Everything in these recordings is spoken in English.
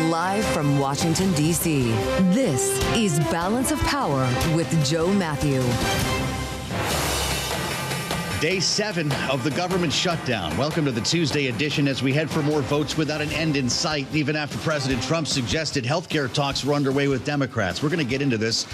Live from Washington, D.C., this is Balance of Power with Joe Mathieu. Day 7 of the government shutdown. Welcome to the Tuesday edition as we head for more votes without an end in sight, even after President Trump suggested health care talks were underway with Democrats. We're going to get into this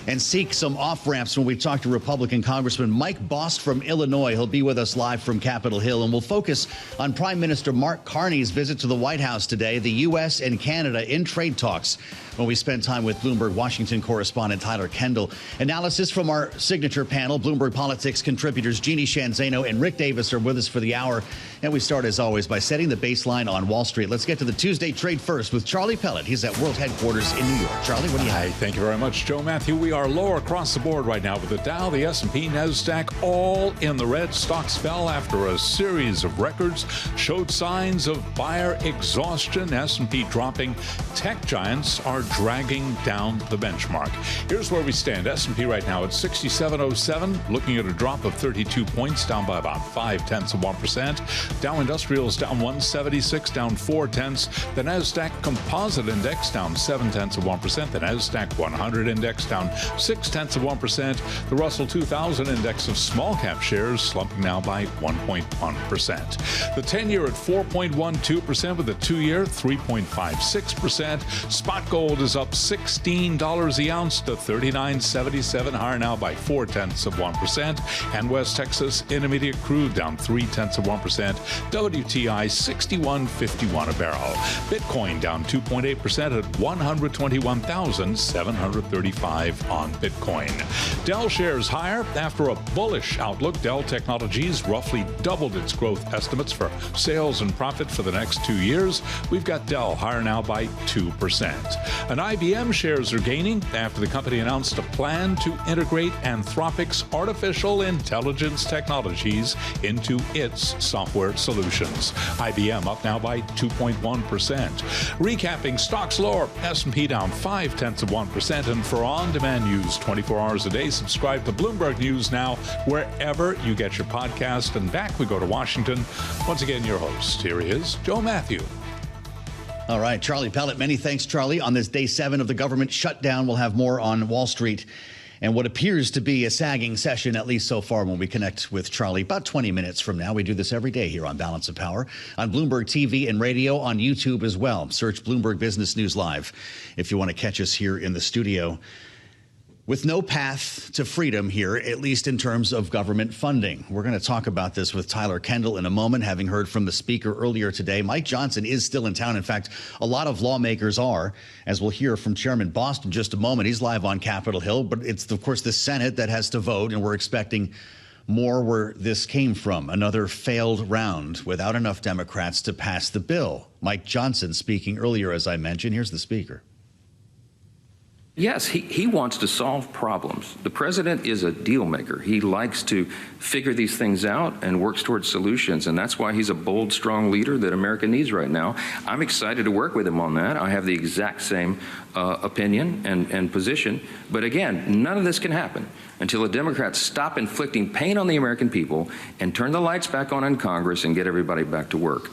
and seek some off-ramps when we talk to Republican Congressman Mike Bost from Illinois. He'll be with us live from Capitol Hill, and we'll focus on Prime Minister Mark Carney's visit to the White House today, the U.S. and Canada in trade talks, when we spend time with Bloomberg Washington correspondent Tyler Kendall. Analysis from our signature panel. Bloomberg Politics contributors Jeanne, Zaino, and Rick Davis are with us for the hour. And we start, as always, by setting the baseline on Wall Street. Let's get to the Tuesday trade first with Charlie Pellet. He's at World Headquarters in New York. Charlie, what do you have? Thank you very much, Joe Mathieu. We are lower across the board right now with the Dow, the S&P, NASDAQ, all in the red. Stocks fell after a series of records showed signs of buyer exhaustion. S&P dropping. Tech giants are dragging down the benchmark. Here's where we stand. S&P right now at 6707, looking at a drop of 32 points, down by about 0.5%. Dow Industrials down 176, down 0.4. The NASDAQ Composite Index down 0.7%. The NASDAQ 100 Index down 0.6%. The Russell 2000 Index of small cap shares slumping now by 1.1%. The 10-year at 4.12%, with the 2-year 3.56%. Spot gold is up $16 the ounce to $39.77, higher now by 0.4%. And West Texas Intermediate crude down 0.3%. WTI 61.51 a barrel. Bitcoin down 2.8% at 121,735 on Bitcoin. Dell shares higher after a bullish outlook. Dell Technologies roughly doubled its growth estimates for sales and profit for the next 2 years. We've got Dell higher now by 2%. And IBM shares are gaining after the company announced a plan to integrate Anthropic's artificial intelligence technologies into its software solutions. IBM up now by 2.1%. Recapping, stocks lower, S&P down 0.5%. And for on-demand news 24 hours a day, subscribe to Bloomberg News now wherever you get your podcast. And back we go to Washington. Once again, your host. Here he is, Joe Mathieu. All right, Charlie Pellet. Many thanks, Charlie. On this day 7 of the government shutdown, we'll have more on Wall Street and what appears to be a sagging session, at least so far, when we connect with Charlie about 20 minutes from now. We do this every day here on Balance of Power, on Bloomberg TV and radio, on YouTube as well. Search Bloomberg Business News Live if you want to catch us here in the studio. With no path to freedom here, at least in terms of government funding. We're going to talk about this with Tyler Kendall in a moment, having heard from the speaker earlier today. Mike Johnson is still in town. In fact, a lot of lawmakers are, as we'll hear from Chairman Bost in just a moment. He's live on Capitol Hill, but it's, of course, the Senate that has to vote, and we're expecting more where this came from. Another failed round without enough Democrats to pass the bill. Mike Johnson speaking earlier, as I mentioned. Here's the speaker. Yes, he wants to solve problems. The president is a deal maker. He likes to figure these things out and works towards solutions, and that's why he's a bold, strong leader that America needs right now. I'm excited to work with him on that. I have the exact same opinion and position. But again, none of this can happen until the Democrats stop inflicting pain on the American people and turn the lights back on in Congress and get everybody back to work.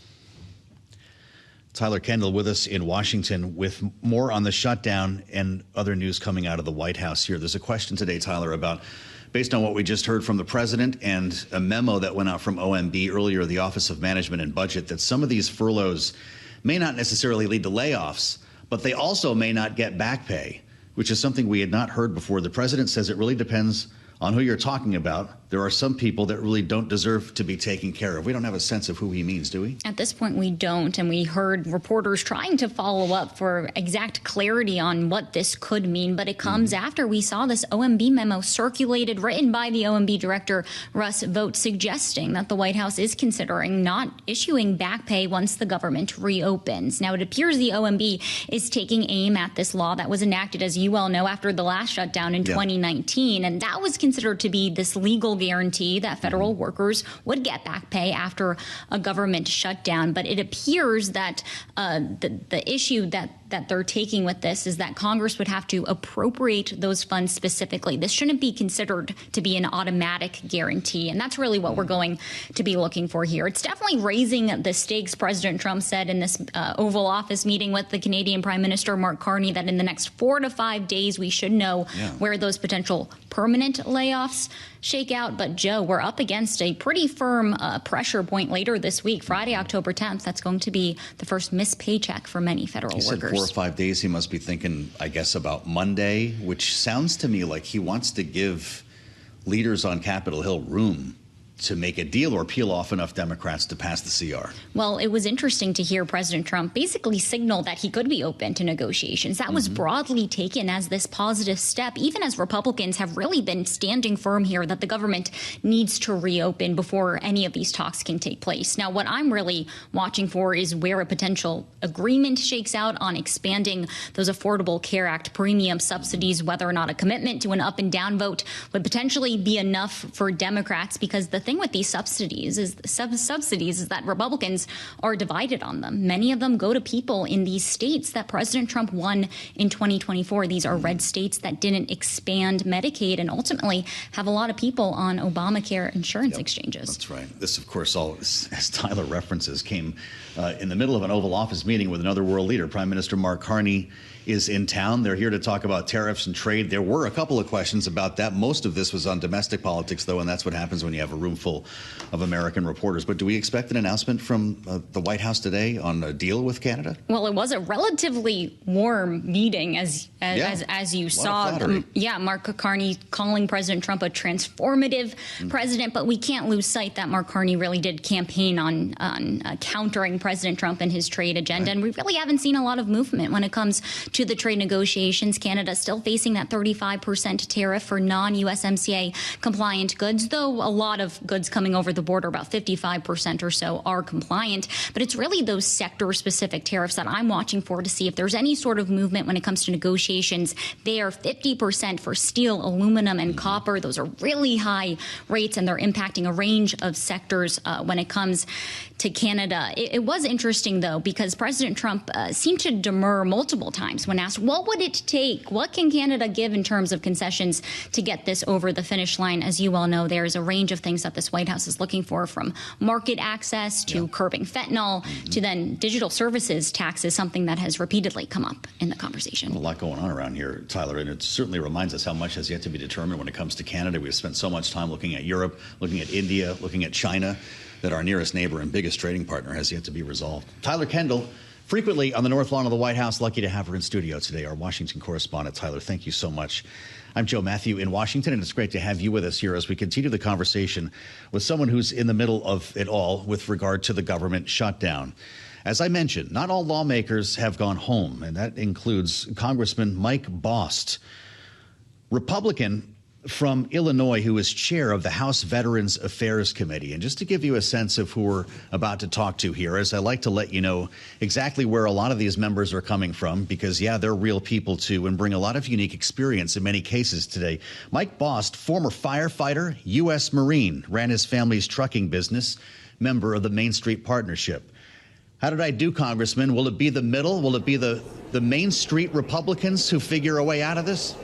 Tyler Kendall with us in Washington with more on the shutdown and other news coming out of the White House here. There's a question today, Tyler, about, based on what we just heard from the president and a memo that went out from OMB earlier, the Office of Management and Budget, that some of these furloughs may not necessarily lead to layoffs, but they also may not get back pay, which is something we had not heard before. The president says it really depends on who you're talking about. There are some people that really don't deserve to be taken care of. We don't have a sense of who he means, do we? At this point, we don't. And we heard reporters trying to follow up for exact clarity on what this could mean. But it comes after we saw this OMB memo circulated, written by the OMB director, Russ Vought, suggesting that the White House is considering not issuing back pay once the government reopens. Now, it appears the OMB is taking aim at this law that was enacted, as you well know, after the last shutdown in 2019. And that was considered to be this legal guarantee that federal workers would get back pay after a government shutdown. But it appears that the issue that that they're taking with this is that Congress would have to appropriate those funds specifically. This shouldn't be considered to be an automatic guarantee, and that's really what we're going to be looking for here. It's definitely raising the stakes. President Trump said in this Oval Office meeting with the Canadian Prime Minister Mark Carney that in the next 4 to 5 days we should know where those potential permanent layoffs shake out. But Joe, we're up against a pretty firm pressure point later this week, Friday, October 10th. That's going to be the first missed paycheck for many federal workers. He said 4 or 5 days. He must be thinking, I guess, about Monday, which sounds to me like he wants to give leaders on Capitol Hill room to make a deal or peel off enough Democrats to pass the CR. Well, it was interesting to hear President Trump basically signal that he could be open to negotiations. That was broadly taken as this positive step, even as Republicans have really been standing firm here that the government needs to reopen before any of these talks can take place. Now, what I'm really watching for is where a potential agreement shakes out on expanding those Affordable Care Act premium subsidies, whether or not a commitment to an up and down vote would potentially be enough for Democrats, because the thing with these subsidies is that Republicans are divided on them. Many of them go to people in these states that President Trump won in 2024. These are red states that didn't expand Medicaid and ultimately have a lot of people on Obamacare insurance exchanges. That's right. This, of course, all, as Tyler references, came in the middle of an Oval Office meeting with another world leader. Prime Minister Mark Carney is in town. They're here to talk about tariffs and trade. There were a couple of questions about that. Most of this was on domestic politics, though, and that's what happens when you have a room full of American reporters. But do we expect an announcement from the White House today on a deal with Canada? Well, it was a relatively warm meeting, as you saw. Mark Carney calling President Trump a transformative president, but we can't lose sight that Mark Carney really did campaign on countering President Trump and his trade agenda, and we really haven't seen a lot of movement when it comes to the trade negotiations. Canada still facing that 35% tariff for non-USMCA compliant goods, though a lot of goods coming over the border, about 55% or so, are compliant. But it's really those sector-specific tariffs that I'm watching for to see if there's any sort of movement when it comes to negotiations. They are 50% for steel, aluminum, and copper. Those are really high rates, and they're impacting a range of sectors when it comes to Canada. It was interesting, though, because President Trump seemed to demur multiple times when asked, what would it take? What can Canada give in terms of concessions to get this over the finish line? As you well know, there is a range of things that this White House is looking for, from market access to curbing fentanyl to then digital services taxes, something that has repeatedly come up in the conversation. A lot going on around here, Tyler, and it certainly reminds us how much has yet to be determined when it comes to Canada. We've spent so much time looking at Europe, looking at India, looking at China, that our nearest neighbor and biggest trading partner has yet to be resolved. Tyler Kendall, frequently on the North Lawn of the White House. Lucky to have her in studio today, our Washington correspondent. Tyler, thank you so much. I'm Joe Mathieu in Washington, and it's great to have you with us here as we continue the conversation with someone who's in the middle of it all with regard to the government shutdown. As I mentioned, not all lawmakers have gone home, and that includes Congressman Mike Bost, Republican from Illinois, who is chair of the House Veterans Affairs Committee. And just to give you a sense of who we're about to talk to here, as I like to let you know exactly where a lot of these members are coming from, because, they're real people, too, and bring a lot of unique experience in many cases today. Mike Bost, former firefighter, U.S. Marine, ran his family's trucking business, member of the Main Street Partnership. How did I do, Congressman? Will it be the middle? Will it be the Main Street Republicans who figure a way out of this?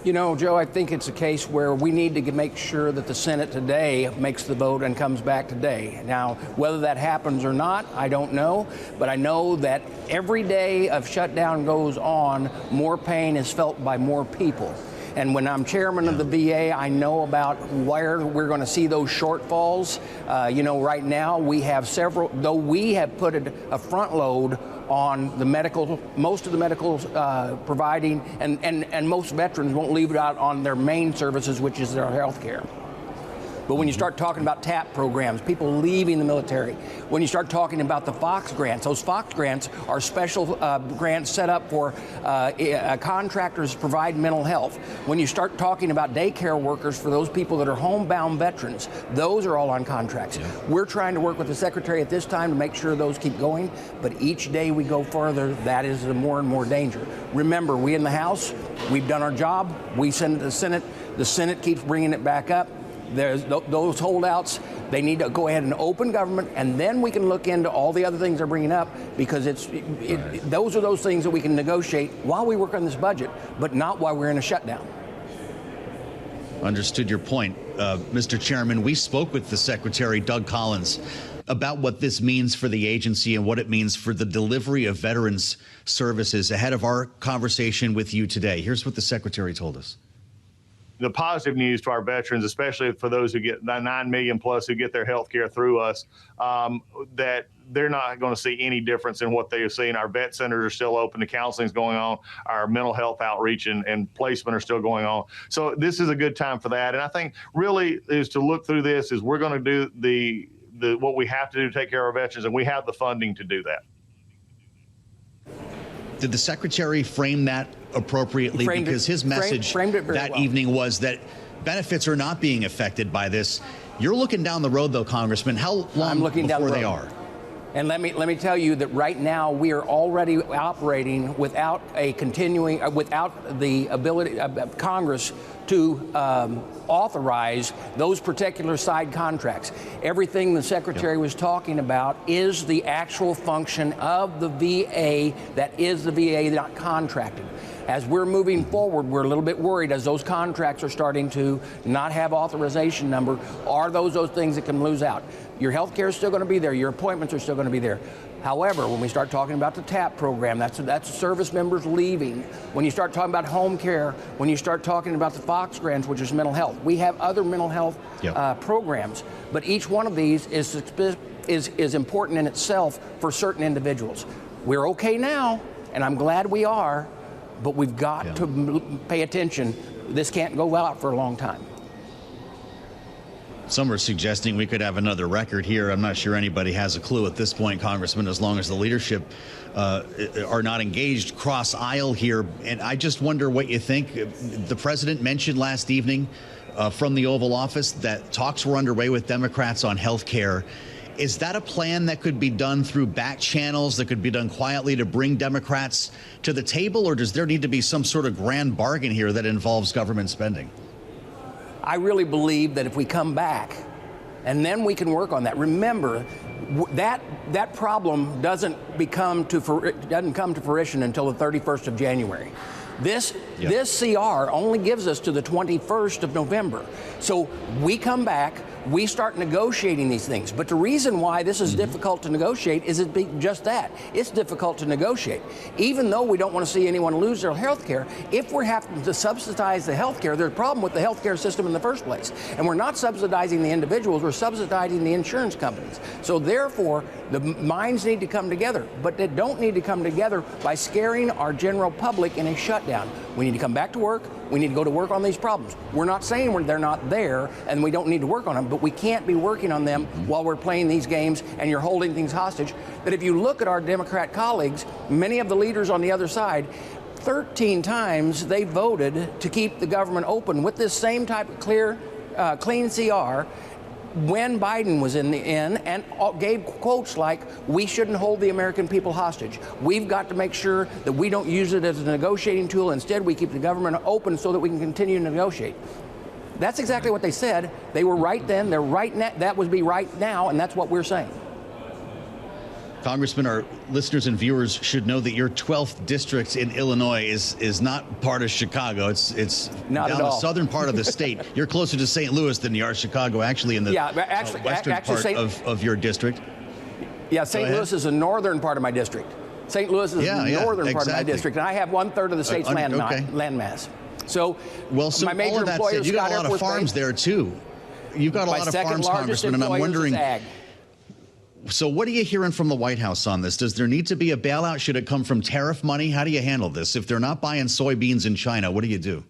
You know, Joe, I think it's a case where we need to make sure that the Senate today makes the vote and comes back today. Now, whether that happens or not, I don't know. But I know that every day of shutdown goes on, more pain is felt by more people. And when I'm chairman of the VA, I know about where we're going to see those shortfalls. Right now we have several, though we have put a front load on the medical, most of the medical providing, and most veterans won't leave it out on their main services, which is their health care. But when you start talking about TAP programs, people leaving the military, when you start talking about the Fox grants, those Fox grants are special grants set up for contractors to provide mental health. When you start talking about daycare workers for those people that are homebound veterans, those are all on contracts. Yeah. We're trying to work with the Secretary at this time to make sure those keep going, but each day we go further, that is the more and more danger. Remember, we in the House, we've done our job, we send it to the Senate keeps bringing it back up. There's those holdouts, They need to go ahead and open government, and then we can look into all the other things they're bringing up, because those are those things that we can negotiate while we work on this budget, but not while we're in a shutdown. Understood your point. Mr. Chairman, we spoke with the Secretary, Doug Collins, about what this means for the agency and what it means for the delivery of veterans services ahead of our conversation with you today. Here's what the Secretary told us. The positive news to our veterans, especially for those who get 9 million plus who get their health care through us, that they're not going to see any difference in what they have seen. Our vet centers are still open. The counseling is going on. Our mental health outreach and placement are still going on. So this is a good time for that. And I think really is to look through this is we're going to do what we have to do to take care of our veterans, and we have the funding to do that. Did the Secretary frame that appropriately? Because his message that evening was that benefits are not being affected by this. You're looking down the road, though, Congressman. How long before they are? And let me tell you that right now we are already operating without without the ability of Congress to authorize those particular side contracts. Everything the Secretary was talking about is the actual function of the VA that is the VA not contracted. As we're moving forward, we're a little bit worried as those contracts are starting to not have authorization number. Are those things that can lose out? Your health care is still going to be there. Your appointments are still going to be there. However, when we start talking about the TAP program, that's service members leaving. When you start talking about home care, when you start talking about the Fox grants, which is mental health, we have other mental health programs. But each one of these is important in itself for certain individuals. We're okay now, and I'm glad we are, but we've got to pay attention. This can't go out for a long time. Some are suggesting we could have another record here. I'm not sure anybody has a clue at this point, Congressman, as long as the leadership are not engaged cross aisle here. And I just wonder what you think. The president mentioned last evening from the Oval Office that talks were underway with Democrats on health care. Is that a plan that could be done through back channels, that could be done quietly to bring Democrats to the table? Or does there need to be some sort of grand bargain here that involves government spending? I really believe that if we come back and then we can work on that. Remember, that problem doesn't come to fruition until the 31st of January. This CR only gives us to the 21st of November. So we come back, we start negotiating these things. But the reason why this is difficult to negotiate is just that. It's difficult to negotiate. Even though we don't want to see anyone lose their health care, if we're having to subsidize the health care, there's a problem with the health care system in the first place. And we're not subsidizing the individuals, we're subsidizing the insurance companies. So therefore, the minds need to come together. But they don't need to come together by scaring our general public in a shutdown. We need to come back to work. We need to go to work on these problems. We're not saying they're not there and we don't need to work on them, but we can't be working on them while we're playing these games and you're holding things hostage. But if you look at our Democrat colleagues, many of the leaders on the other side, 13 times they voted to keep the government open with this same type of clean CR when Biden was in and gave quotes like, we shouldn't hold the American people hostage. We've got to make sure that we don't use it as a negotiating tool. Instead, we keep the government open so that we can continue to negotiate. That's exactly what they said. They were right then. They're right now. That would be right now, and that's what we're saying. Congressman, our listeners and viewers should know that your 12th district in Illinois is not part of Chicago. It's not down the southern part of the state. You're closer to St. Louis than you are Chicago, actually, in the western part of your district. Yeah, St. Louis is the northern part of my district. St. Louis is the northern part of my district, and I have 1/3 of the state's land mass. So, my major employer, you got a lot of farms there too. You've got a lot of farms, Congressman, and I'm wondering. So what are you hearing from the White House on this? Does there need to be a bailout? Should it come from tariff money? How do you handle this? If they're not buying soybeans in China, what do you do?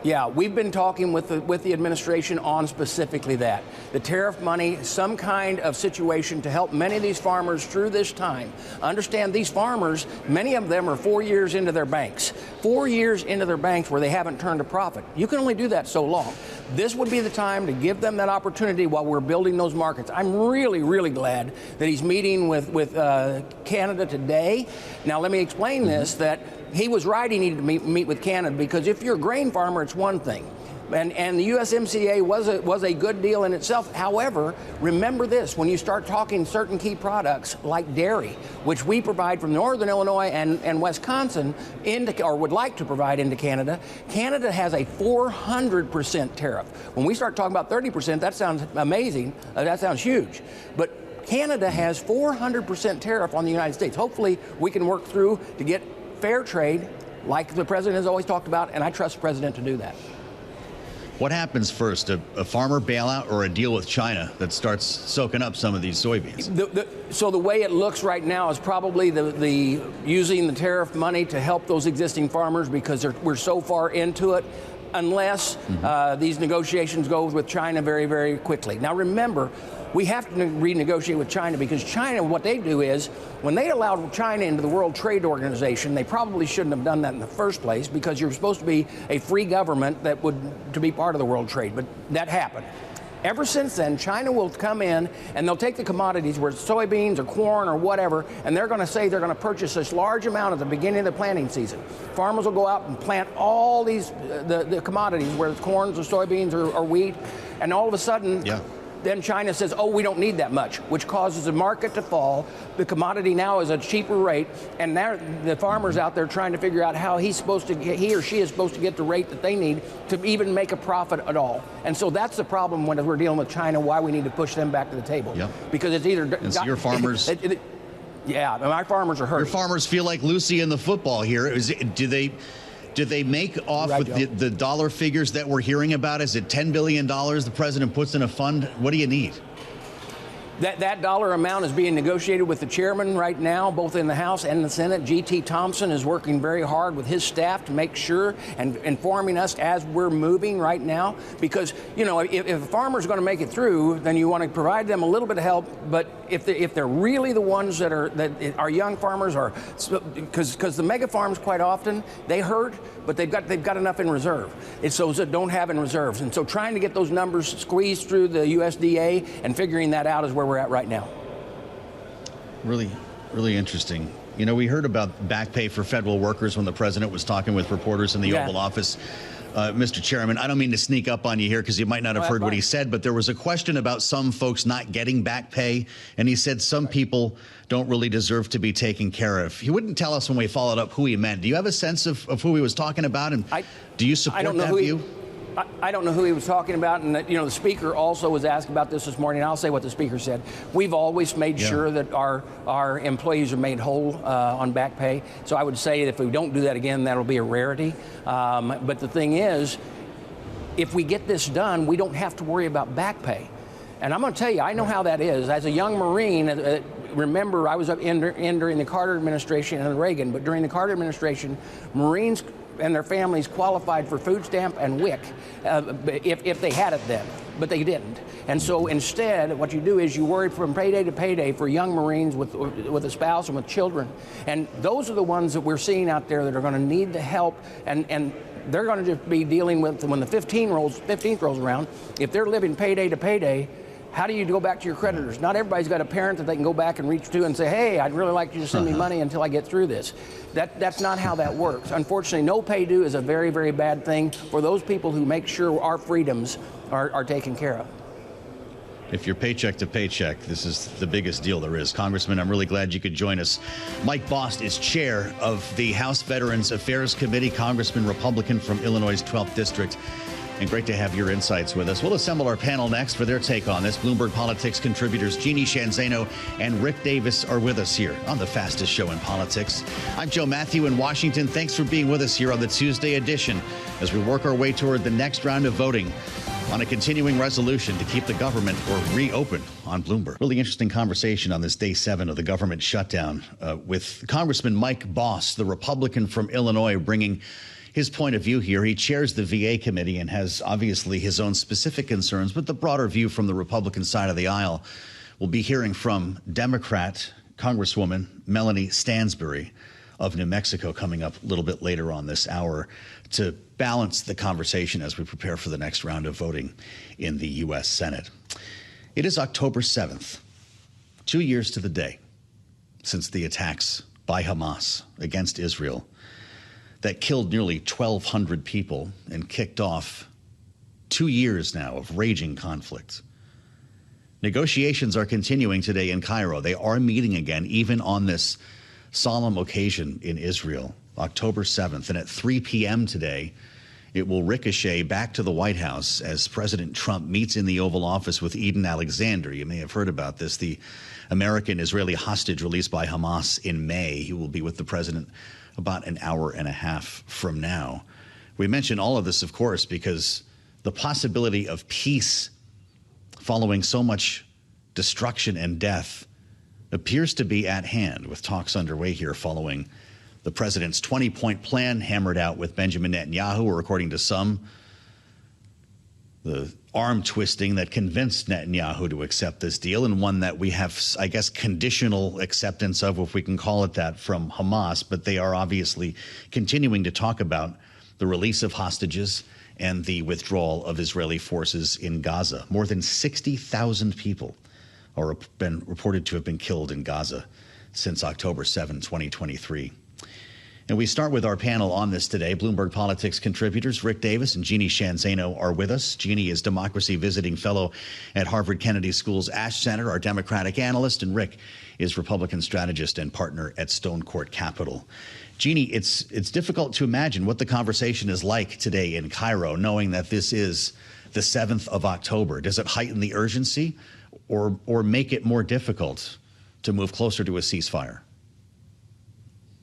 Yeah, we've been talking with the administration on specifically that. The tariff money, some kind of situation to help many of these farmers through this time. Understand these farmers, many of them are 4 years into their banks. 4 years into their banks where they haven't turned a profit. You can only do that so long. This would be the time to give them that opportunity while we're building those markets. I'm really, really glad that he's meeting with Canada today. Now, let me explain this, that he was right, he needed to meet with Canada, because if you're a grain farmer, it's one thing. And the USMCA was a good deal in itself. However, remember this, when you start talking certain key products like dairy, which we provide from Northern Illinois and Wisconsin, or would like to provide into Canada, Canada has a 400% tariff. When we start talking about 30%, that sounds amazing. That sounds huge. But Canada has 400% tariff on the United States. Hopefully, we can work through to get fair trade like the president has always talked about, and I trust the president to do that. What happens first, a farmer bailout or a deal with China that starts soaking up some of these soybeans? So the way it looks right now is probably the using the tariff money to help those existing farmers because we're so far into it, unless these negotiations go with China very, very quickly. Now remember, we have to renegotiate with China because China, what they do is, when they allowed China into the World Trade Organization, they probably shouldn't have done that in the first place because you're supposed to be a free government to be part of the world trade, but that happened. Ever since then, China will come in and they'll take the commodities, whether it's soybeans or corn or whatever, and they're going to say they're going to purchase this large amount at the beginning of the planting season. Farmers will go out and plant all these the commodities, whether it's corns or soybeans or wheat, and all of a sudden, then China says, oh, we don't need that much, which causes the market to fall. The commodity now is a cheaper rate, and the farmers out there trying to figure out how he or she is supposed to get the rate that they need to even make a profit at all. And so that's the problem when we're dealing with China, why we need to push them back to the table. Because it's either... And so your farmers... Yeah, my farmers are hurting. Your farmers feel like Lucy in the football here. Do they make off with the dollar figures that we're hearing about? Is it $10 billion the president puts in a fund? What do you need? That dollar amount is being negotiated with the chairman right now, both in the House and the Senate. G.T. Thompson is working very hard with his staff to make sure and informing us as we're moving right now. Because, you know, if a farmer's going to make it through, then you want to provide them a little bit of help. But if they're really the ones that are young farmers, or because the mega farms quite often they hurt, but they've got enough in reserve. It's those that don't have in reserves, and so trying to get those numbers squeezed through the USDA and figuring that out is where we're at right now. Really, really interesting. You know, we heard about back pay for federal workers when the president was talking with reporters in the Oval Office. Mr. Chairman, I don't mean to sneak up on you here because you might not have heard what he said, but there was a question about some folks not getting back pay, and he said some people don't really deserve to be taken care of. He wouldn't tell us when we followed up who he meant. Do you have a sense of who he was talking about, and do you support that view? I don't know who he was talking about, and you know, the speaker also was asked about this morning. I'll say what the speaker said. We've always made sure that our employees are made whole on back pay. So I would say if we don't do that again, that'll be a rarity. But the thing is, if we get this done, we don't have to worry about back pay. And I'm going to tell you, I know how that is. As a young Marine, remember, I was in during the Carter administration and Reagan, but during the Carter administration, Marines and their families qualified for food stamp and WIC if they had it then, but they didn't. And so instead, what you do is you worry from payday to payday for young Marines with a spouse and with children. And those are the ones that we're seeing out there that are going to need the help, and they're going to just be dealing with, when the 15th rolls around, if they're living payday to payday, how do you go back to your creditors? Not everybody's got a parent that they can go back and reach to and say, hey, I'd really like you to send me money until I get through this. That's not how that works. Unfortunately, no pay due is a very, very bad thing for those people who make sure our freedoms are taken care of. If you're paycheck to paycheck, this is the biggest deal there is. Congressman, I'm really glad you could join us. Mike Bost is chair of the House Veterans Affairs Committee, Congressman, Republican from Illinois' 12th District. And great to have your insights with us. We'll assemble our panel next for their take on this. Bloomberg Politics contributors Jeanne, Zaino, and Rick Davis are with us here on the fastest show in politics. I'm Joe Mathieu in Washington. Thanks for being with us here on the Tuesday edition as we work our way toward the next round of voting on a continuing resolution to keep the government or reopen on Bloomberg. Really interesting conversation on this day 7 of the government shutdown with Congressman Mike Bost, the Republican from Illinois, bringing his point of view here. He chairs the VA committee and has obviously his own specific concerns, but the broader view from the Republican side of the aisle. We'll be hearing from Democrat Congresswoman Melanie Stansbury of New Mexico coming up a little bit later on this hour to balance the conversation as we prepare for the next round of voting in the U.S. Senate. It is October 7th, 2 years to the day since the attacks by Hamas against Israel that killed nearly 1,200 people and kicked off 2 years now of raging conflict. Negotiations are continuing today in Cairo. They are meeting again, even on this solemn occasion in Israel, October 7th. And at 3 p.m. today, it will ricochet back to the White House as President Trump meets in the Oval Office with Eden Alexander. You may have heard about this, the American-Israeli hostage released by Hamas in May. He will be with the president about an hour and a half from now. We mention all of this, of course, because the possibility of peace following so much destruction and death appears to be at hand, with talks underway here following the president's 20-point plan hammered out with Benjamin Netanyahu, or according to some, the arm twisting that convinced Netanyahu to accept this deal, and one that we have, I guess, conditional acceptance of, if we can call it that, from Hamas. But they are obviously continuing to talk about the release of hostages and the withdrawal of Israeli forces in Gaza. More than 60,000 people are been reported to have been killed in Gaza since October 7, 2023. And we start with our panel on this today. Bloomberg Politics contributors Rick Davis and Jeanne Zaino are with us. Jeanne is Democracy Visiting Fellow at Harvard Kennedy School's Ash Center, our Democratic analyst, and Rick is Republican strategist and partner at Stonecourt Capital. Jeanne, it's difficult to imagine what the conversation is like today in Cairo, knowing that this is the 7th of October. Does it heighten the urgency or make it more difficult to move closer to a ceasefire?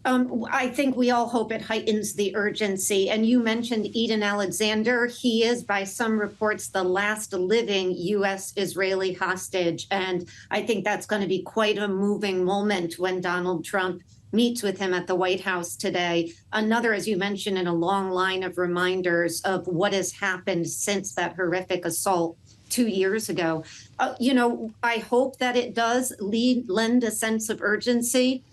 I think we all hope it heightens the urgency. And you mentioned Eden Alexander. He is, by some reports, the last living U.S.-Israeli hostage. And I think that's going to be quite a moving moment when Donald Trump meets with him at the White House today. Another, as you mentioned, in a long line of reminders of what has happened since that horrific assault 2 years ago. I hope that it does lend a sense of urgency.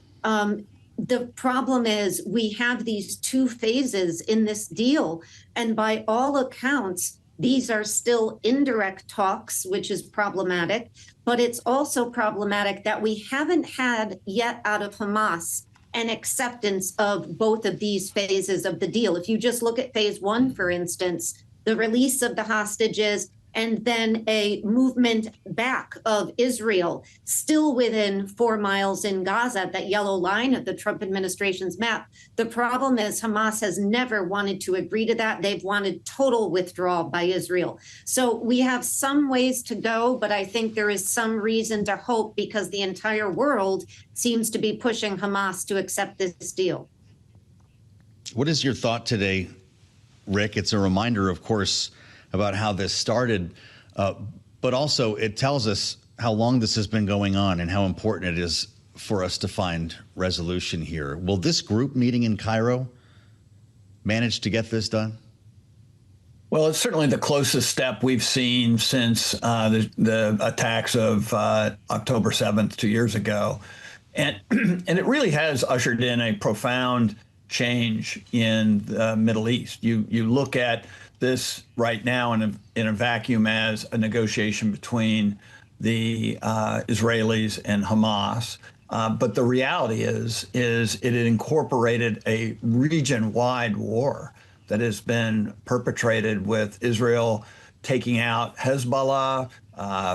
The problem is we have these two phases in this deal, and by all accounts, these are still indirect talks, which is problematic, but it's also problematic that we haven't had yet out of Hamas an acceptance of both of these phases of the deal. If you just look at phase one, for instance, the release of the hostages and then a movement back of Israel, still within 4 miles in Gaza, that yellow line of the Trump administration's map. The problem is Hamas has never wanted to agree to that. They've wanted total withdrawal by Israel. So we have some ways to go, but I think there is some reason to hope because the entire world seems to be pushing Hamas to accept this deal. What is your thought today, Rick? It's a reminder, of course, about how this started, but also it tells us how long this has been going on and how important it is for us to find resolution here. Will this group meeting in Cairo manage to get this done? Well, it's certainly the closest step we've seen since the attacks of October 7th 2 years ago. And it really has ushered in a profound change in the Middle East. You look at this right now in a vacuum as a negotiation between the Israelis and Hamas. But the reality is it had incorporated a region-wide war that has been perpetrated with Israel taking out Hezbollah,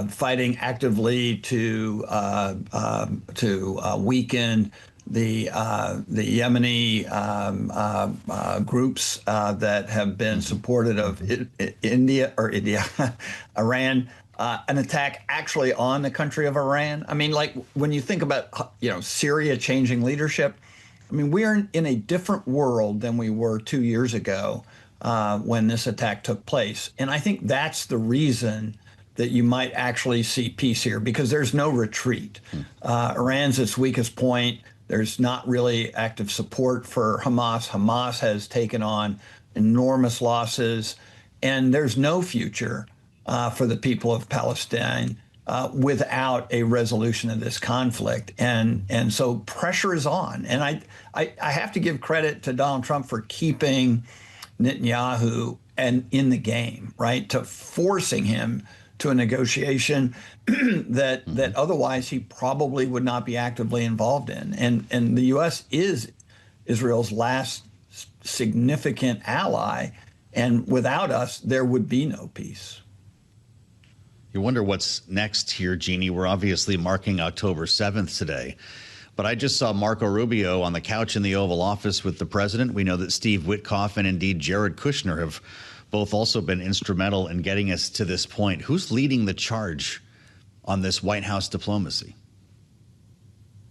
fighting actively to weaken the Yemeni groups that have been supported of Iran, an attack actually on the country of Iran. I mean, like when you think about, Syria changing leadership, I mean, we are in a different world than we were 2 years ago when this attack took place. And I think that's the reason that you might actually see peace here, because there's no retreat. Iran's its weakest point. There's not really active support for Hamas. Hamas has taken on enormous losses, and there's no future for the people of Palestine without a resolution of this conflict. And so pressure is on. And I have to give credit to Donald Trump for keeping Netanyahu in the game, right, to forcing him to a negotiation that otherwise he probably would not be actively involved in. And the U.S. is Israel's last significant ally And without us, there would be no peace. You wonder what's next here, Jeannie. We're obviously marking October 7th today. But I just saw Marco Rubio on the couch in the Oval Office with the president. We know that Steve Witkoff and indeed Jared Kushner have both also been instrumental in getting us to this point. Who's leading the charge on this White House diplomacy?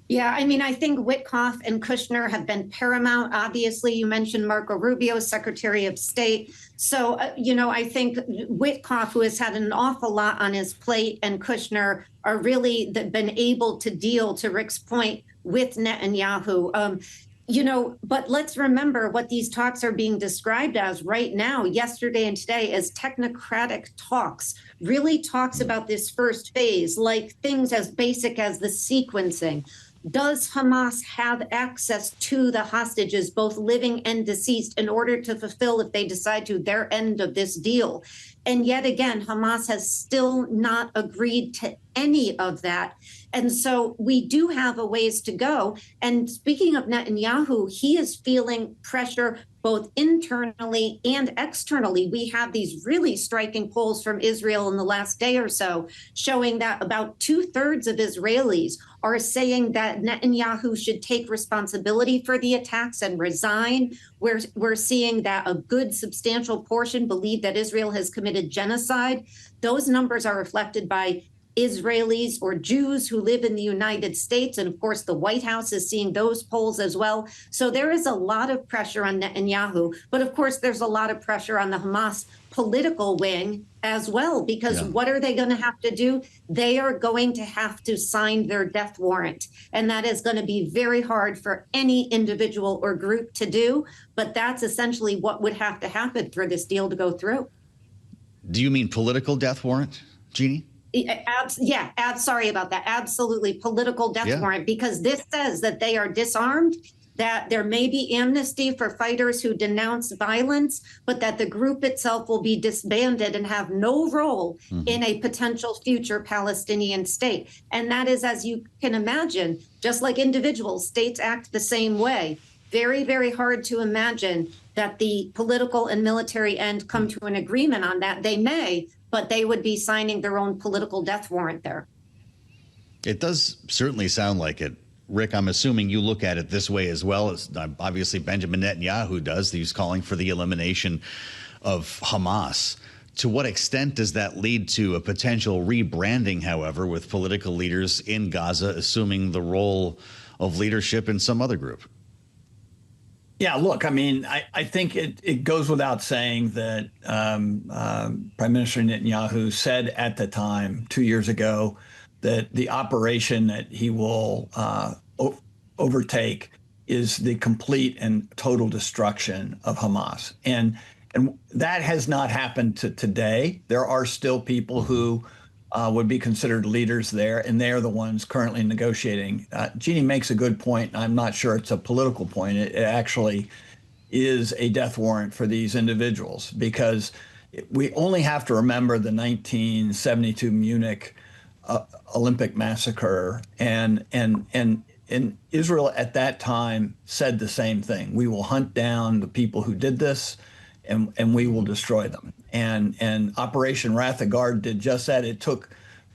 Yeah, I mean, I think Witkoff and Kushner have been paramount. Obviously, you mentioned Marco Rubio, Secretary of State. So, I think Witkoff, who has had an awful lot on his plate, and Kushner are really been able to deal, to Rick's point, with Netanyahu. But let's remember what these talks are being described as right now, yesterday and today, as technocratic talks, really talks about this first phase, like things as basic as the sequencing. Does Hamas have access to the hostages, both living and deceased, in order to fulfill, if they decide to, their end of this deal? And yet again, Hamas has still not agreed to any of that. And so we do have a ways to go. And speaking of Netanyahu, he is feeling pressure both internally and externally. We have these really striking polls from Israel in the last day or so showing that about 2/3 of Israelis are saying that Netanyahu should take responsibility for the attacks and resign. We're seeing that a good substantial portion believe that Israel has committed genocide. Those numbers are reflected by Israelis or Jews who live in the United States. And of course, the White House is seeing those polls as well. So there is a lot of pressure on Netanyahu. But of course, there's a lot of pressure on the Hamas political wing as well, because what are they going to have to do? They are going to have to sign their death warrant. And that is going to be very hard for any individual or group to do. But that's essentially what would have to happen for this deal to go through. Do you mean political death warrant, Jeannie? Sorry about that. Absolutely. Political death warrant, because this says that they are disarmed, that there may be amnesty for fighters who denounce violence, but that the group itself will be disbanded and have no role in a potential future Palestinian state. And that is, as you can imagine, just like individuals, states act the same way. Very, very hard to imagine that the political and military end come to an agreement on that. They may, but they would be signing their own political death warrant there. It does certainly sound like it. Rick, I'm assuming you look at it this way as well, as obviously Benjamin Netanyahu does. He's calling for the elimination of Hamas. To what extent does that lead to a potential rebranding, however, with political leaders in Gaza assuming the role of leadership in some other group? Yeah, look, I mean, I think it goes without saying that Prime Minister Netanyahu said at the time, 2 years ago, that the operation that he will overtake is the complete and total destruction of Hamas. And that has not happened to today. There are still people who would be considered leaders there, and they are the ones currently negotiating. Jeannie makes a good point. I'm not sure it's a political point. It actually is a death warrant for these individuals, because we only have to remember the 1972 Munich Olympic massacre, and Israel at that time said the same thing. We will hunt down the people who did this, and we will destroy them. And Operation Wrath of God did just that. It took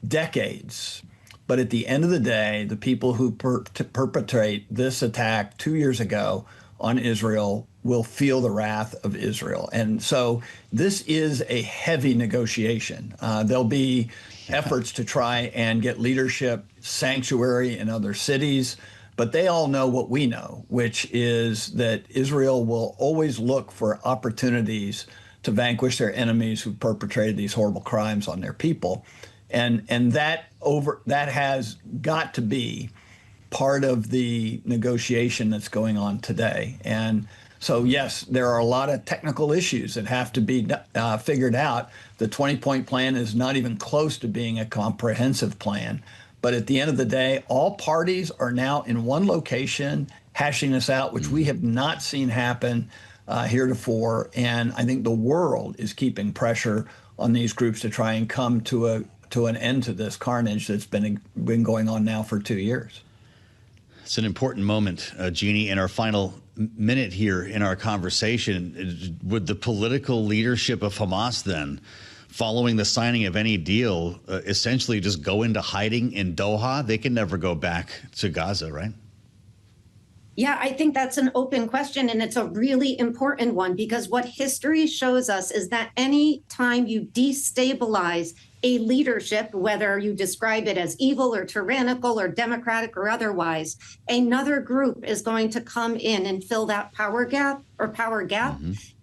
decades. But at the end of the day, the people who perpetrate this attack 2 years ago on Israel will feel the wrath of Israel. And so this is a heavy negotiation. There'll be efforts to try and get leadership sanctuary in other cities. But they all know what we know, which is that Israel will always look for opportunities to vanquish their enemies who perpetrated these horrible crimes on their people. And that has got to be part of the negotiation that's going on today. And so, yes, there are a lot of technical issues that have to be figured out. The 20-point plan is not even close to being a comprehensive plan. But at the end of the day, all parties are now in one location hashing this out, which we have not seen happen heretofore. And I think the world is keeping pressure on these groups to try and come to an end to this carnage that's been going on now for 2 years. It's an important moment, Jeanne, in our final minute here in our conversation. Would the political leadership of Hamas then, following the signing of any deal, essentially just go into hiding in Doha? They can never go back to Gaza, right? Yeah, I think that's an open question, and it's a really important one, because what history shows us is that any time you destabilize a leadership, whether you describe it as evil or tyrannical or democratic or otherwise, another group is going to come in and fill that power gap.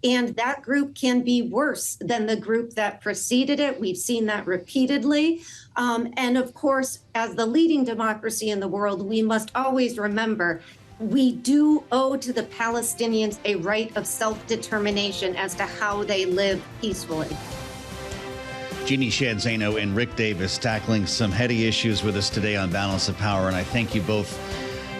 And that group can be worse than the group that preceded it. We've seen that repeatedly. And of course, as the leading democracy in the world, we must always remember we do owe to the Palestinians a right of self-determination as to how they live peacefully. Jeanne Zaino and Rick Davis tackling some heady issues with us today on Balance of Power, and I thank you both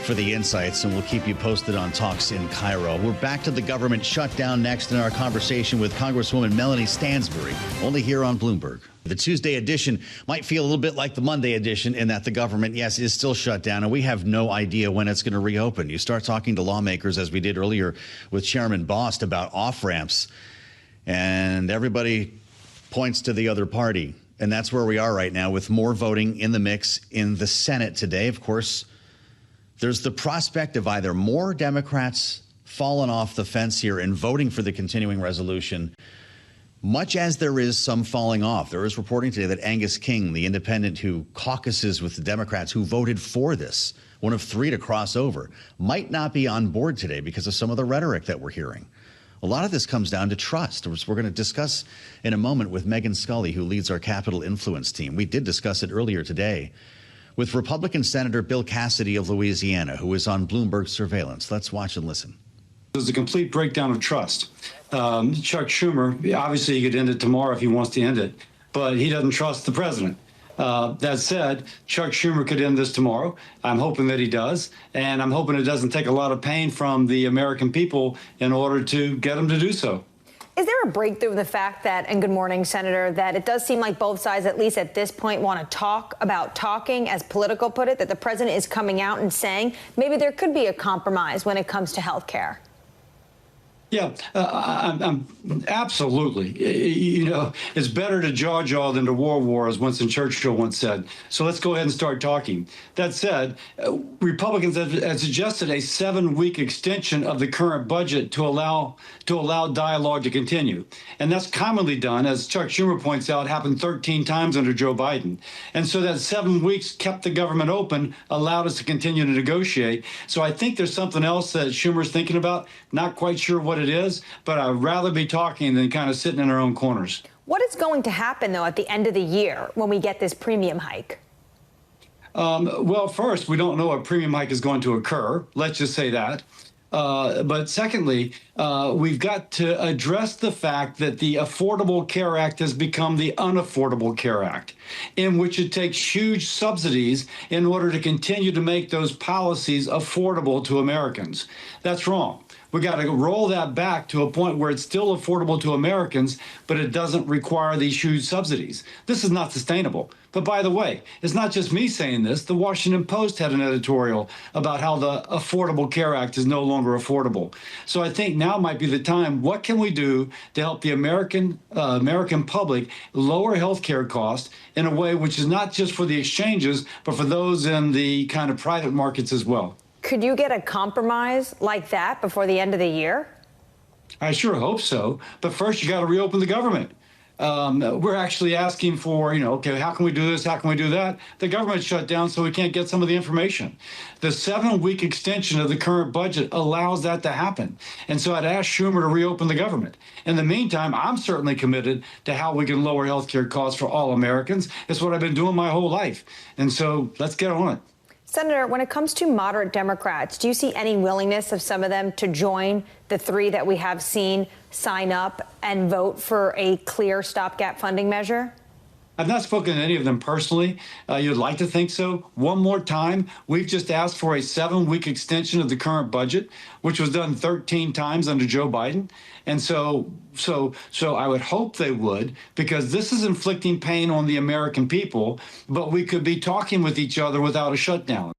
for the insights, and we'll keep you posted on talks in Cairo. We're back to the government shutdown next in our conversation with Congresswoman Melanie Stansbury, only here on Bloomberg. The Tuesday edition might feel a little bit like the Monday edition in that the government, yes, is still shut down, and we have no idea when it's going to reopen. You start talking to lawmakers, as we did earlier with Chairman Bost, about off-ramps, and everybody points to the other party. And that's where we are right now, with more voting in the mix in the Senate today. Of course, there's the prospect of either more Democrats falling off the fence here and voting for the continuing resolution, much as there is some falling off. There is reporting today that Angus King, the independent who caucuses with the Democrats who voted for this, one of three to cross over, might not be on board today because of some of the rhetoric that we're hearing. A lot of this comes down to trust, which we're going to discuss in a moment with Megan Scully, who leads our Capitol Influence team. We did discuss it earlier today with Republican Senator Bill Cassidy of Louisiana, who is on Bloomberg surveillance. Let's watch and listen. There's a complete breakdown of trust. Chuck Schumer, obviously he could end it tomorrow if he wants to end it, but he doesn't trust the president. That said, Chuck Schumer could end this tomorrow. I'm hoping that he does, and I'm hoping it doesn't take a lot of pain from the American people in order to get him to do so. Is there a breakthrough in the fact that, and good morning, Senator, that it does seem like both sides, at least at this point, want to talk about talking, as Politico put it, that the president is coming out and saying maybe there could be a compromise when it comes to health care? Yeah, I'm absolutely. You know, it's better to jaw than to war, as Winston Churchill once said. So let's go ahead and start talking. That said, Republicans have suggested a 7-week extension of the current budget to allow dialogue to continue. And that's commonly done, as Chuck Schumer points out, happened 13 times under Joe Biden. And so that 7 weeks kept the government open, allowed us to continue to negotiate. So I think there's something else that Schumer's thinking about. Not quite sure what it is, but I'd rather be talking than kind of sitting in our own corners. What is going to happen, though, at the end of the year when we get this premium hike? Well, first, we don't know what premium hike is going to occur. Let's just say that. But secondly, we've got to address the fact that the Affordable Care Act has become the Unaffordable Care Act, in which it takes huge subsidies in order to continue to make those policies affordable to Americans. That's wrong. We got to roll that back to a point where it's still affordable to Americans, but it doesn't require these huge subsidies. This is not sustainable. But by the way, it's not just me saying this. The Washington Post had an editorial about how the Affordable Care Act is no longer affordable. So I think now might be the time. What can we do to help the American public lower health care costs in a way which is not just for the exchanges, but for those in the kind of private markets as well? Could you get a compromise like that before the end of the year? I sure hope so. But first, you got to reopen the government. We're actually asking for, okay, how can we do this? How can we do that? The government shut down, so we can't get some of the information. The 7-week extension of the current budget allows that to happen. And so I'd ask Schumer to reopen the government. In the meantime, I'm certainly committed to how we can lower health care costs for all Americans. It's what I've been doing my whole life. And so let's get on it. Senator, when it comes to moderate Democrats, do you see any willingness of some of them to join the three that we have seen sign up and vote for a clear stopgap funding measure? I've not spoken to any of them personally. You'd like to think so. One more time, we've just asked for a 7-week extension of the current budget, which was done 13 times under Joe Biden. And so I would hope they would, because this is inflicting pain on the American people, but we could be talking with each other without a shutdown.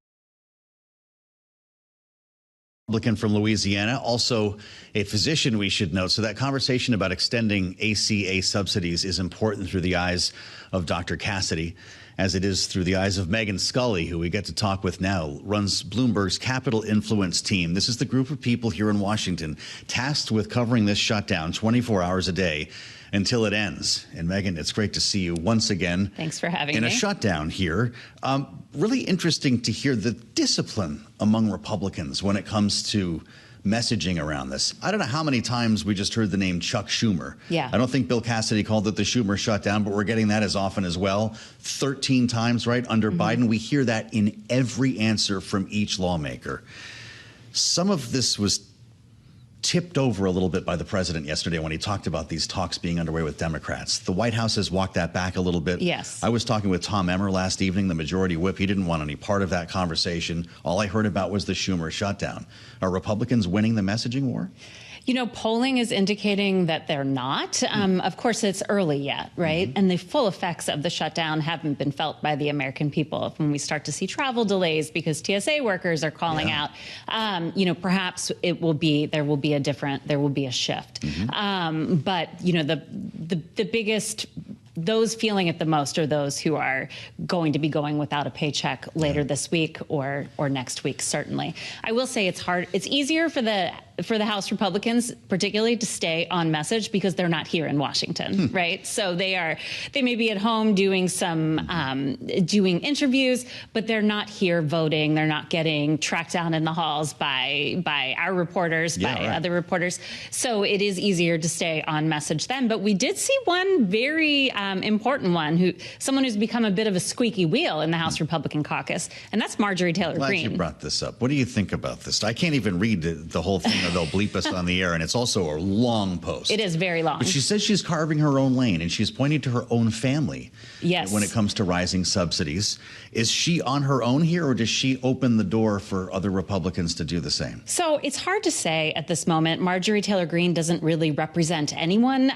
Republican from Louisiana, also a physician, we should note. So that conversation about extending ACA subsidies is important through the eyes of Dr. Cassidy, as it is through the eyes of Megan Scully, who we get to talk with now, runs Bloomberg's Capital Influence team. This is the group of people here in Washington tasked with covering this shutdown 24 hours a day until it ends. And Megan, it's great to see you once again. Thanks for having me. In a shutdown here. Really interesting to hear the discipline among Republicans when it comes to messaging around this. I don't know how many times we just heard the name Chuck Schumer. Yeah. I don't think Bill Cassidy called it the Schumer shutdown, but we're getting that as often as well. 13 times, right? Under Biden, we hear that in every answer from each lawmaker. Some of this was tipped over a little bit by the president yesterday when he talked about these talks being underway with Democrats. The White House has walked that back a little bit. Yes. I was talking with Tom Emmer last evening, the majority whip. He didn't want any part of that conversation. All I heard about was the Schumer shutdown. Are Republicans winning the messaging war? You know, polling is indicating that they're not. Of course, it's early yet, right? And the full effects of the shutdown haven't been felt by the American people. When we start to see travel delays because TSA workers are calling out, you know, perhaps there will be a shift. But, you know, the biggest, those feeling it the most are those who are going to be going without a paycheck later this week or next week, certainly. I will say it's hard. It's easier for the House Republicans, particularly, to stay on message because they're not here in Washington, right? So they may be at home doing doing interviews, but they're not here voting. They're not getting tracked down in the halls by our reporters, other reporters. So it is easier to stay on message then. But we did see one very important one, someone who's become a bit of a squeaky wheel in the House Republican caucus, and that's Marjorie Taylor Greene. Glad you brought this up. What do you think about this? I can't even read the whole thing. They'll bleep us on the air, and it's also a long post. It is very long. But she says she's carving her own lane, and she's pointing to her own family. Yes. When it comes to rising subsidies. Is she on her own here, or does she open the door for other Republicans to do the same? So it's hard to say at this moment. Marjorie Taylor Greene doesn't really represent anyone.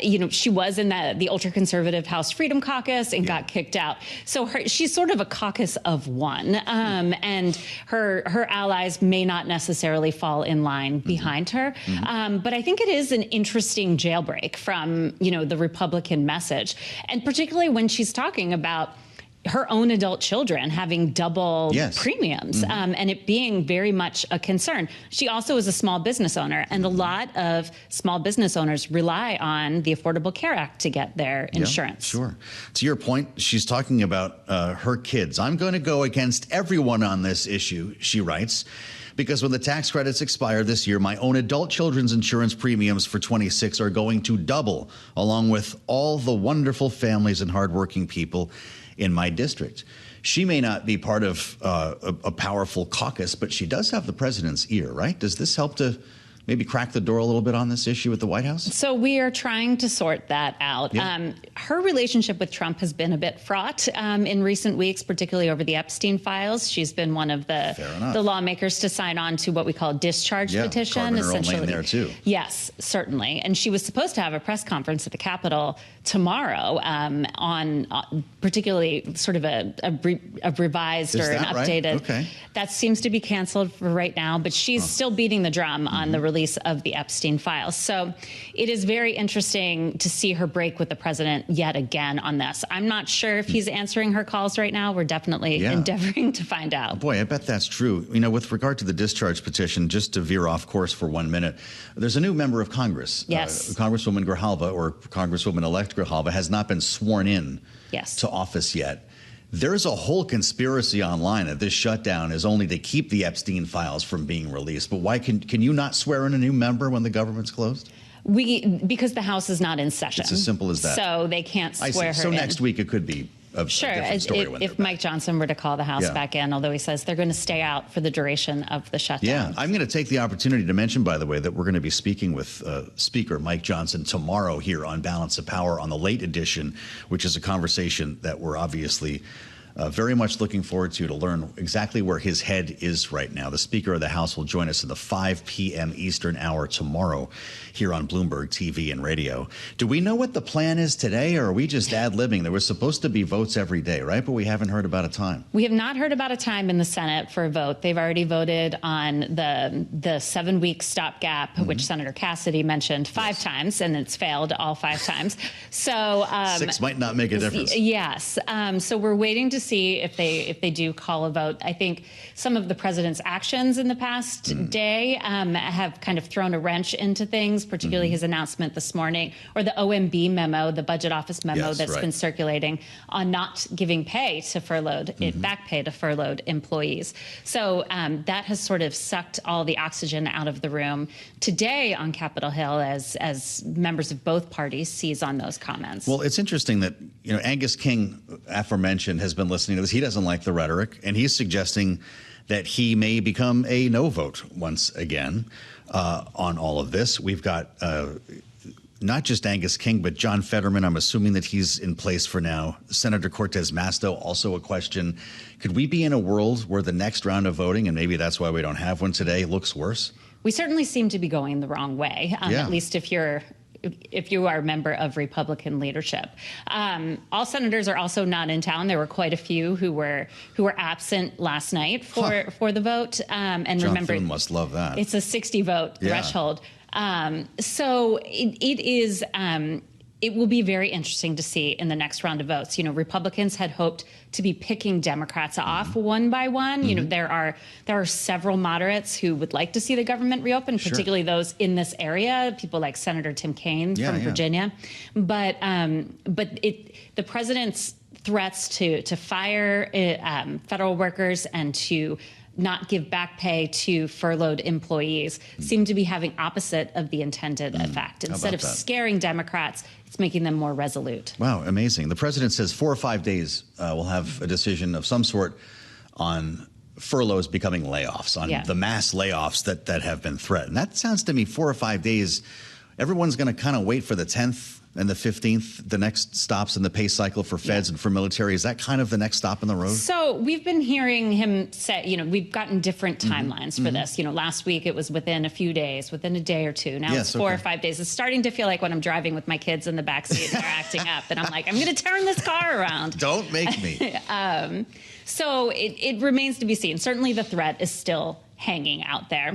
You know, she was in the ultra-conservative House Freedom Caucus and got kicked out. So she's sort of a caucus of one, and her allies may not necessarily fall in line behind her. But I think it is an interesting jailbreak from, you know, the Republican message, and particularly when she's talking about her own adult children having double premiums and it being very much a concern. She also is a small business owner, and a lot of small business owners rely on the Affordable Care Act to get their insurance. Sure. To your point, she's talking about her kids. I'm going to go against everyone on this issue, she writes, because when the tax credits expire this year, my own adult children's insurance premiums for 26 are going to double, along with all the wonderful families and hardworking people in my district. She may not be part of a powerful caucus, but she does have the president's ear, right? Does this help to maybe crack the door a little bit on this issue with the White House? So we are trying to sort that out. Her relationship with Trump has been a bit fraught in recent weeks, particularly over the Epstein files. She's been one of the lawmakers to sign on to what we call discharge petition. Carving her own lane there too. Yes, certainly. And she was supposed to have a press conference at the Capitol tomorrow on particularly sort of a revised or an updated. Right? Okay. That seems to be canceled for right now, but she's still beating the drum on the release of the Epstein files. So it is very interesting to see her break with the president yet again on this. I'm not sure if he's answering her calls right now. We're definitely endeavoring to find out. Boy, I bet that's true. You know, with regard to the discharge petition, just to veer off course for 1 minute, there's a new member of Congress. Yes. Congresswoman Grijalva, or Congresswoman-elect Grijalva, has not been sworn in to office yet. There's a whole conspiracy online that this shutdown is only to keep the Epstein files from being released. But why can you not swear in a new member when the government's closed? Because the House is not in session. It's as simple as that. So they can't swear her so in. next week it could be a different story when if Mike Johnson were to call the House back in, although he says they're going to stay out for the duration of the shutdown. Yeah, I'm going to take the opportunity to mention, by the way, that we're going to be speaking with Speaker Mike Johnson tomorrow here on Balance of Power on the late edition, which is a conversation that we're obviously Very much looking forward to learn exactly where his head is right now. The Speaker of the House will join us in the 5 p.m. Eastern hour tomorrow here on Bloomberg TV and radio. Do we know what the plan is today, or are we just ad-libbing? There was supposed to be votes every day, right? But we haven't heard about a time. We have not heard about a time in the Senate for a vote. They've already voted on the 7-week stopgap, which Senator Cassidy mentioned 5 times, and it's failed all 5 times. So 6 might not make a difference. Yes. So we're waiting to see if they do call a vote. I think some of the president's actions in the past day have kind of thrown a wrench into things, particularly his announcement this morning, or the OMB memo, the budget office memo that's been circulating on not giving pay to furloughed, back pay to furloughed employees. So that has sort of sucked all the oxygen out of the room today on Capitol Hill as members of both parties seize on those comments. Well, it's interesting that, Angus King, aforementioned, has been listening to this. He doesn't like the rhetoric, and he's suggesting that he may become a no vote once again on all of this. We've got not just Angus King, but John Fetterman. I'm assuming that he's in place for now. Senator Cortez Masto, also a question. Could we be in a world where the next round of voting, and maybe that's why we don't have one today, looks worse? We certainly seem to be going the wrong way, at least if you are a member of Republican leadership. All senators are also not in town. There were quite a few who were absent last night for the vote. And John remember, Thune must love that. It's a 60 vote threshold. So it is. It will be very interesting to see in the next round of votes. Republicans had hoped to be picking Democrats off one by one. There are several moderates who would like to see the government reopen, particularly those in this area, people like Senator Tim Kaine from Virginia. But the president's threats to fire federal workers and to not give back pay to furloughed employees seem to be having opposite of the intended effect. Instead of scaring Democrats, it's making them more resolute. Wow, amazing. The president says 4 or 5 days we'll have a decision of some sort on furloughs becoming layoffs, on the mass layoffs that have been threatened. That sounds to me 4 or 5 days. Everyone's going to kind of wait for the 10th and the 15th, the next stops in the pay cycle for feds and for military. Is that kind of the next stop in the road? So we've been hearing him say, we've gotten different timelines for this. Last week it was within a few days, within a day or two. Now it's 4 or 5 days. It's starting to feel like when I'm driving with my kids in the backseat and they're acting up. And I'm like, I'm going to turn this car around. Don't make me. So it remains to be seen. Certainly the threat is still hanging out there.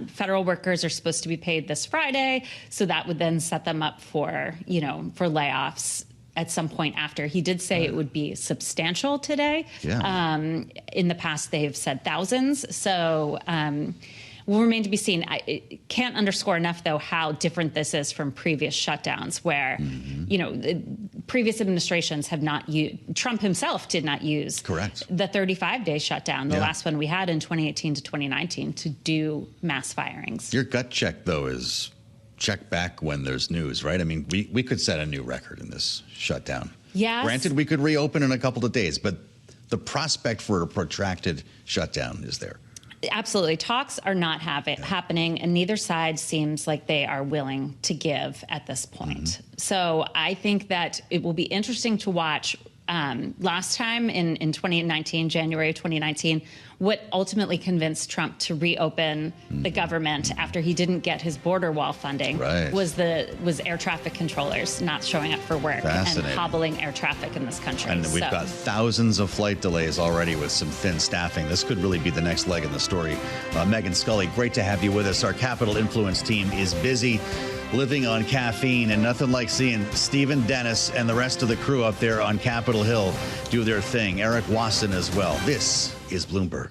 Federal workers are supposed to be paid this Friday, so that would then set them up for layoffs at some point after. He did say it would be substantial today. In the past, they've said thousands. So will remain to be seen. I can't underscore enough, though, how different this is from previous shutdowns where, previous administrations have not used, Trump himself did not use the 35-day shutdown, the last one we had in 2018 to 2019, to do mass firings. Your gut check, though, is check back when there's news, right? I mean, we could set a new record in this shutdown. Yes. Granted, we could reopen in a couple of days, but the prospect for a protracted shutdown is there. Absolutely. Talks are not happening, and neither side seems like they are willing to give at this point. So I think that it will be interesting to watch. Last time in 2019, January of 2019, what ultimately convinced Trump to reopen the government after he didn't get his border wall funding was air traffic controllers not showing up for work and hobbling air traffic in this country. And we've got thousands of flight delays already with some thin staffing. This could really be the next leg in the story. Megan Scully, great to have you with us. Our Capitol Influence team is busy living on caffeine, and nothing like seeing Stephen Dennis and the rest of the crew up there on Capitol Hill do their thing. Eric Wasson as well. This is Bloomberg.